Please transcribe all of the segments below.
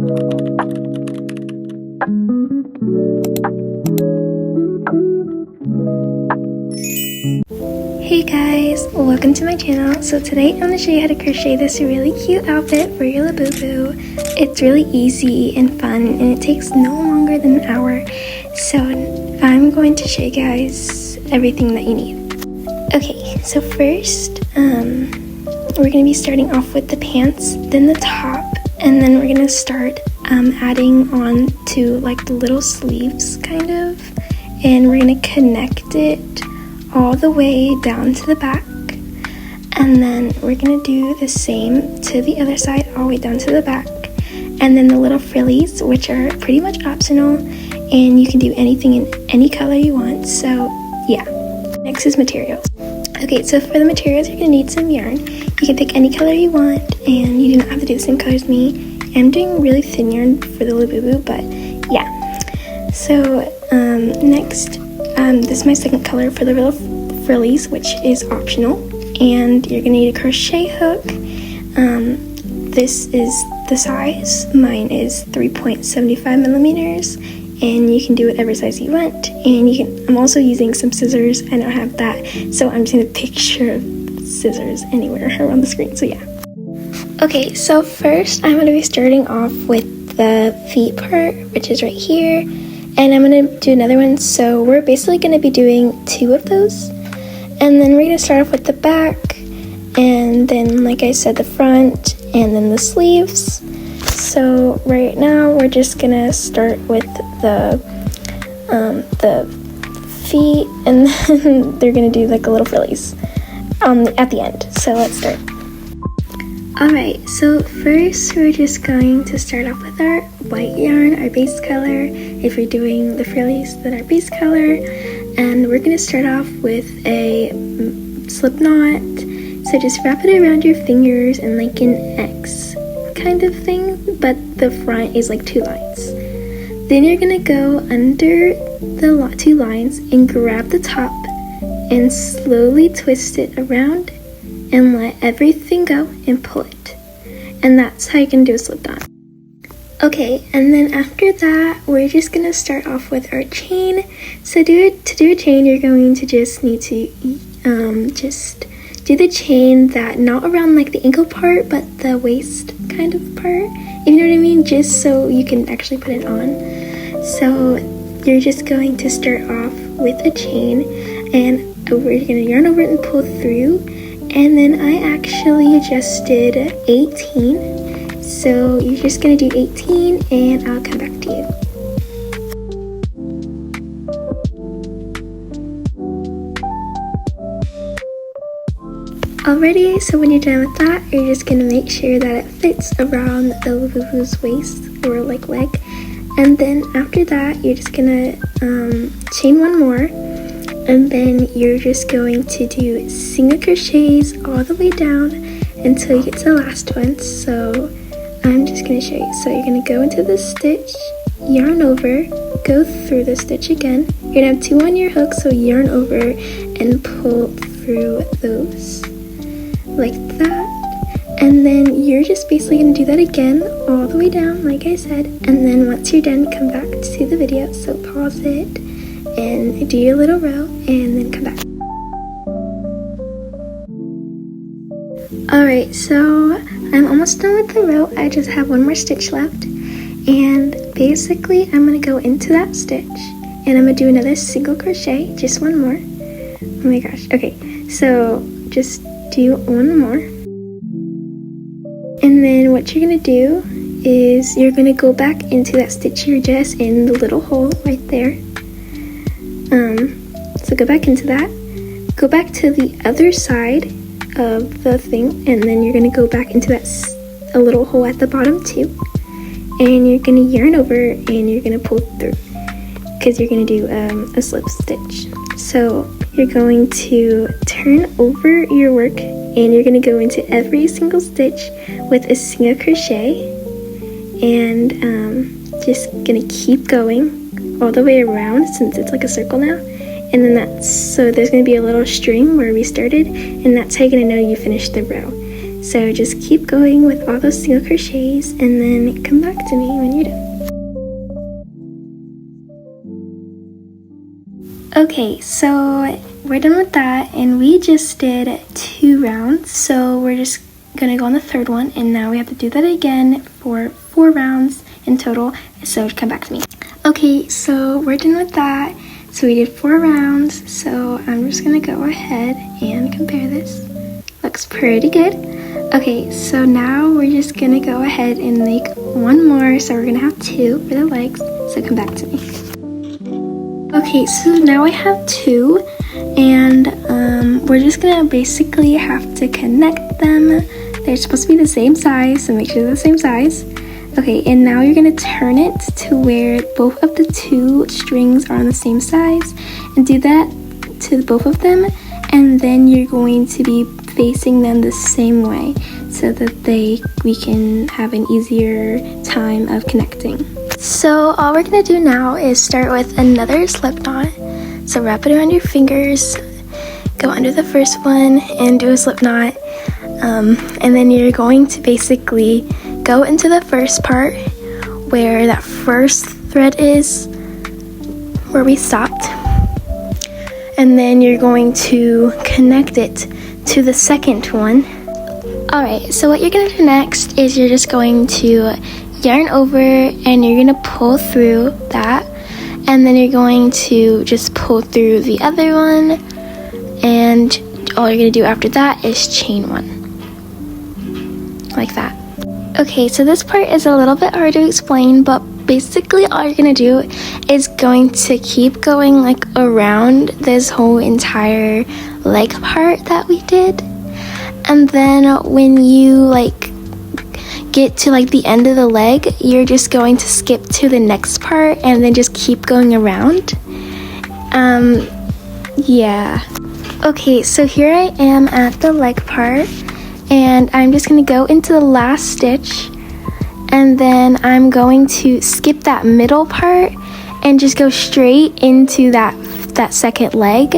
Hey guys, welcome to my channel. So today I'm going to show you how to crochet this really cute outfit for your Labubu. It's really easy and fun and it takes no longer than an hour. So I'm going to show you guys everything that you need. Okay, so first we're going to be starting off with the pants, then the top, and then we're going to start adding on to like the little sleeves kind of, and we're going to connect it all the way down to the back, and then we're gonna do the same to the other side all the way down to the back, and then the little frillies, which are pretty much optional and you can do anything in any color you want. So yeah, next is materials. Okay, so for the materials you're gonna need some yarn. You can pick any color you want and you do not have to do the same color as me. I'm doing really thin yarn for the Labubu, but yeah. So next, this is my second color for the little frillies, which is optional, and you're gonna need a crochet hook. This is the size. Mine is 3.75 millimeters, and you can do whatever size you want. And I'm also using some scissors. I don't have that, so I'm just gonna picture of scissors anywhere around the screen. So yeah. Okay, so first I'm gonna be starting off with the feet part, which is right here. And I'm going to do another one, so we're basically going to be doing 2 of those. And then we're going to start off with the back, and then like I said, the front, and then the sleeves. So right now we're just going to start with the feet, and then they're going to do like a little frillies at the end. So let's start. Alright, so first we're just going to start off with our white yarn, our base color, if you're doing the frillies, then our base color, and we're going to start off with a slip knot. So just wrap it around your fingers and like an X kind of thing, but the front is like 2 lines. Then you're going to go under the 2 lines and grab the top and slowly twist it around and let everything go and pull it. And that's how you can do a slip knot. Okay, and then after that, we're just gonna start off with our chain. So to do a chain, you're going to just need to just do the chain that not around like the ankle part, but the waist kind of part, if you know what I mean, just so you can actually put it on. So you're just going to start off with a chain, and we're gonna yarn over it and pull through. And then I actually just did 18, so you're just going to do 18 and I'll come back to you. Alrighty, so when you're done with that, you're just going to make sure that it fits around the Labubu's waist or like leg. And then after that, you're just going to chain one more. And then you're just going to do single crochets all the way down until you get to the last one. So I'm just going to show you. So you're going to go into the stitch, yarn over, go through the stitch again. You're going to have 2 on your hook, so yarn over and pull through those like that. And then you're just basically going to do that again all the way down, like I said. And then once you're done, come back to the video. So pause it and do your little row and then come back. Alright, so I'm almost done with the row. I just have 1 more stitch left, and basically I'm going to go into that stitch and I'm going to do another single crochet, just 1 more. Oh my gosh. Okay, so just do 1 more, and then what you're going to do is you're going to go back into that stitch you were just in, the little hole right there. So go back into that, go back to the other side of the thing, and then you're going to go back into that a little hole at the bottom too, and you're going to yarn over and you're going to pull through, because you're going to do a slip stitch. So you're going to turn over your work and you're going to go into every single stitch with a single crochet, and just going to keep going all the way around since it's like a circle now. And then so there's going to be a little string where we started, and that's how you're going to know you finished the row. So just keep going with all those single crochets and then come back to me when you're done. Okay, so we're done with that, and we just did 2 rounds, so we're just gonna go on the 3rd one, and now we have to do that again for 4 rounds in total, so come back to me. Okay, so we're done with that. So we did 4 rounds, so I'm just gonna go ahead and compare this. Looks pretty good. Okay, so now we're just gonna go ahead and make 1 more, so we're gonna have 2 for the legs, so come back to me. Okay, so now I have 2, and we're just gonna basically have to connect them. They're supposed to be the same size, so make sure they're the same size. Okay, and now you're gonna turn it to where both of the 2 strings are on the same size, and do that to both of them, and then you're going to be facing them the same way so that we can have an easier time of connecting. So all we're gonna do now is start with another slip knot. So wrap it around your fingers, go under the first one and do a slip knot, and then you're going to basically go into the first part where that first thread is, where we stopped, and then you're going to connect it to the second one. Alright, so what you're gonna do next is you're just going to yarn over and you're gonna pull through that, and then you're going to just pull through the other one, and all you're gonna do after that is chain 1 like that. Okay, so this part is a little bit hard to explain, but basically all you're gonna do is going to keep going like around this whole entire leg part that we did, and then when you like get to like the end of the leg, you're just going to skip to the next part and then just keep going around. Yeah. Okay, so here I am at the leg part, and I'm just gonna go into the last stitch, and then I'm going to skip that middle part and just go straight into that second leg,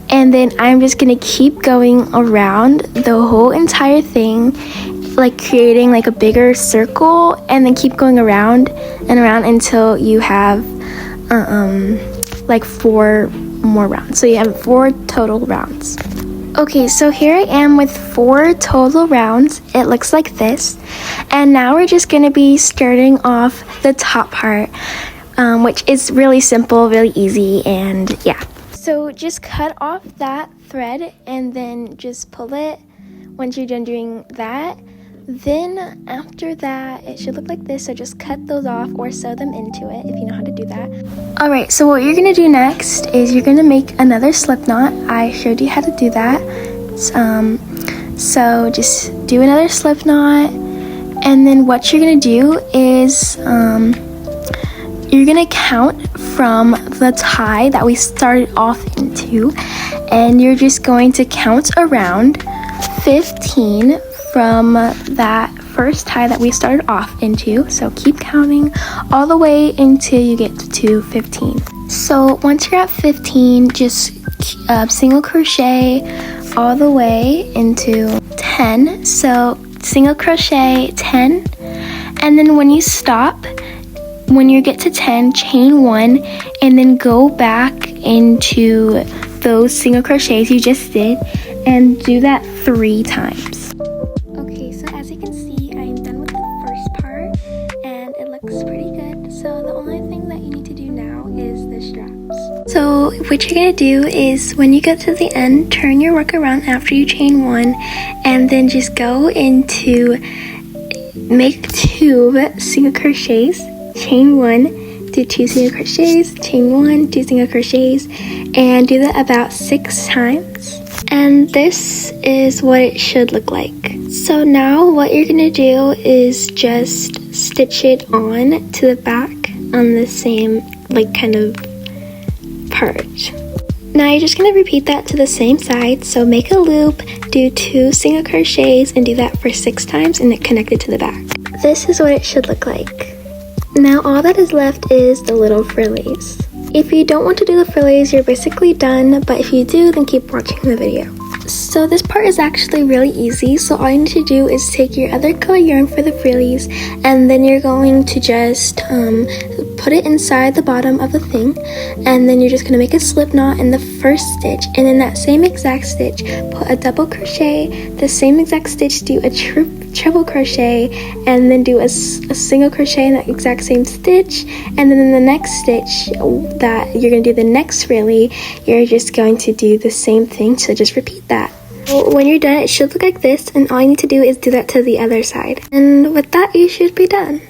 and then I'm just gonna keep going around the whole entire thing, like creating like a bigger circle, and then keep going around and around until you have like 4 more rounds. So you have 4 total rounds. Okay, so here I am with 4 total rounds. It looks like this, and now we're just gonna be starting off the top part, which is really simple, really easy, and yeah. So just cut off that thread and then just pull it once you're done doing that. Then after that, it should look like this, so just cut those off or sew them into it if you know how to do that. Alright, so what you're going to do next is you're going to make another slip knot. I showed you how to do that. So just do another slip knot, and then what you're going to do is you're going to count from the tie that we started off into, and you're just going to count around 15 from that first tie that we started off into. So keep counting all the way until you get to 15. So once you're at 15, just single crochet all the way into 10. So single crochet 10, and then when you stop, when you get to 10, chain 1, and then go back into those single crochets you just did and do that 3 times. Okay, so as you can see, I am done with the first part, and it looks pretty good. So the only thing that you need to do now is the straps. So what you're gonna do is when you get to the end, turn your work around after you chain 1, and then just go into make 2 single crochets, chain 1, do 2 single crochets, chain 1, 2 single crochets, and do that about 6 times. And this is what it should look like. So now what you're gonna do is just stitch it on to the back on the same like kind of part. Now you're just gonna repeat that to the same side. So make a loop, do 2 single crochets, and do that for 6 times, and then connect it to the back. This is what it should look like. Now all that is left is the little frillies. If you don't want to do the frillies, you're basically done, but if you do, then keep watching the video. So this part is actually really easy. So all you need to do is take your other color yarn for the frillies, and then you're going to just put it inside the bottom of the thing, and then you're just going to make a slip knot in the first stitch, and in that same exact stitch put a double crochet, the same exact stitch do a treble crochet, and then do a single crochet in that exact same stitch, and then in the next stitch that you're going to do the next frilly, you're just going to do the same thing. So just repeat that. When you're done, it should look like this, and all you need to do is do that to the other side, and with that you should be done.